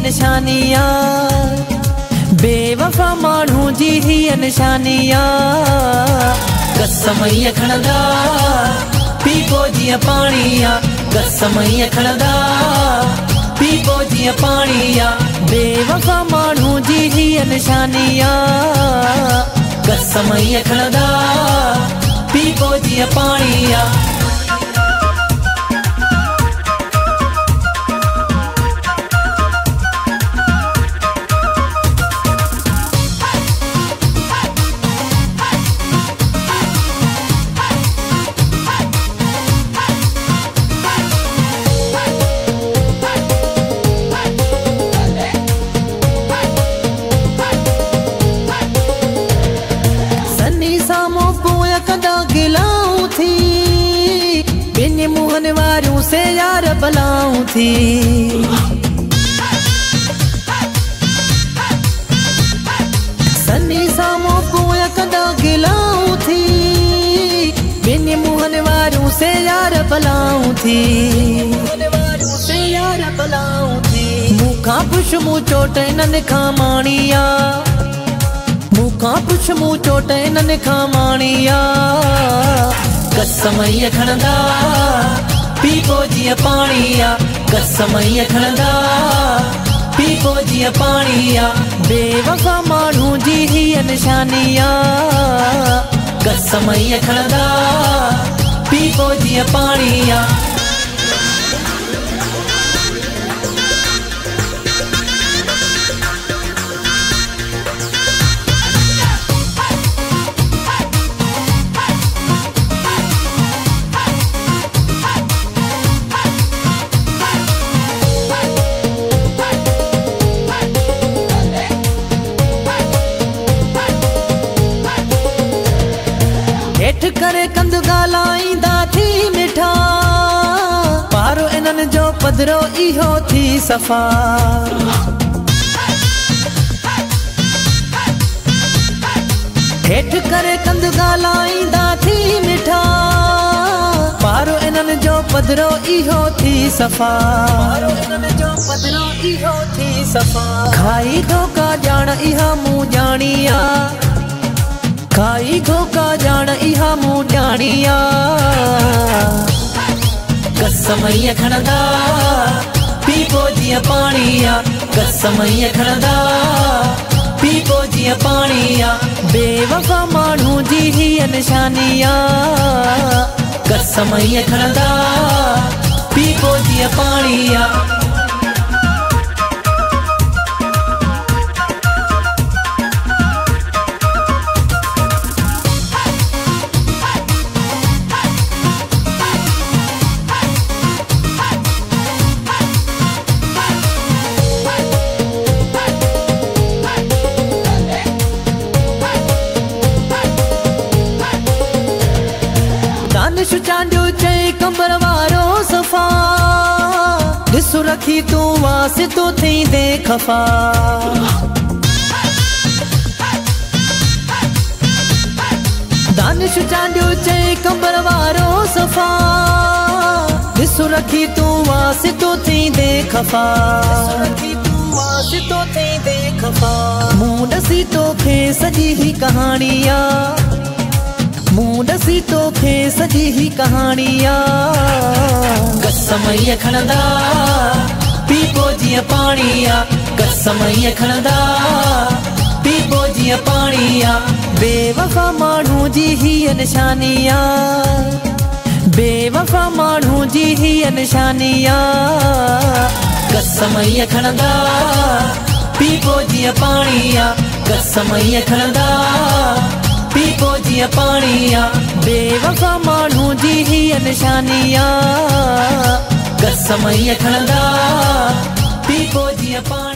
निशानिया, बेवफा माण्हू जी ही निशानिया। कसम खणंदा पीपो जीअं पाणीआ, कसम खणंदा पीपो जीअं पाणीआ। बेवफा माण्हू जी ही निशानिया, कसम खणंदा पीपो जीअं पाणीआ। मुहन वारू से यार बलाऊं थी, सनी सामो पोया कदा गिलाऊं थी। बिन मुहन वारू से यार बलाऊं थी, मुखा पुछ मु चोट नन खा माणिया, मुखा पुछ मु चोट नन खा माणिया। कसम खणंदा पीपो जीअं पाणीआ, कसम खणंदा पीपो जीअं पाणीआ। बेवफा माण्हू जी ही निशानिया, कसम खणंदा पीपो जीअं पाणीआ। हेठ करे कंद गालाईंदा थी मिठा, पारो इन्हनि जो पधरो इहो थी सफ़ा। हेठ करे कंद गालाईंदा थी मिठा, पारो इन्हनि जो पधरो इहो थी सफ़ा। खाई धोखा ॼाण इहा मूं ॼाणिया, खाई धोखा ॼाण इहा मूं ॼाणिया। कसम खणंदा पीपो जीअं पाणीआ, कसम खणंदा पीपो जीअं पाणीआ। बेवफा माण्हू जी ही निशानिया, कसम खणंदा पीपो जीअं पाणीआ। दानिश चांडियो चई कंबर वारो सफ़ा, ॾिसु रखी तूं वासितो थींदे खफ़ा। दानिश चांडियो चई कंबर वारो सफ़ा, ॾिसु रखी तूं वासितो थींदे खफ़ा। मूं ॾसी तोखे सॼी ही कहाणिया, मूं ॾसी तोखे सॼी ही कहाणिया। कसम खणंदा पीपो जीअं पाणीआ, कसम खणंदा पीपो जीअं पाणीआ। बेवफा माण्हू जी ही निशानिया, बेवफा माण्हू जी ही निशानिया। कसम खणंदा पीपो जीअं पाणीआ, कसम खणंदा पीपो जीअं पाणीआ। बेवफा माण्हू जी ही निशानिया, कसम खणंदा पीपो जीअं पाणीआ।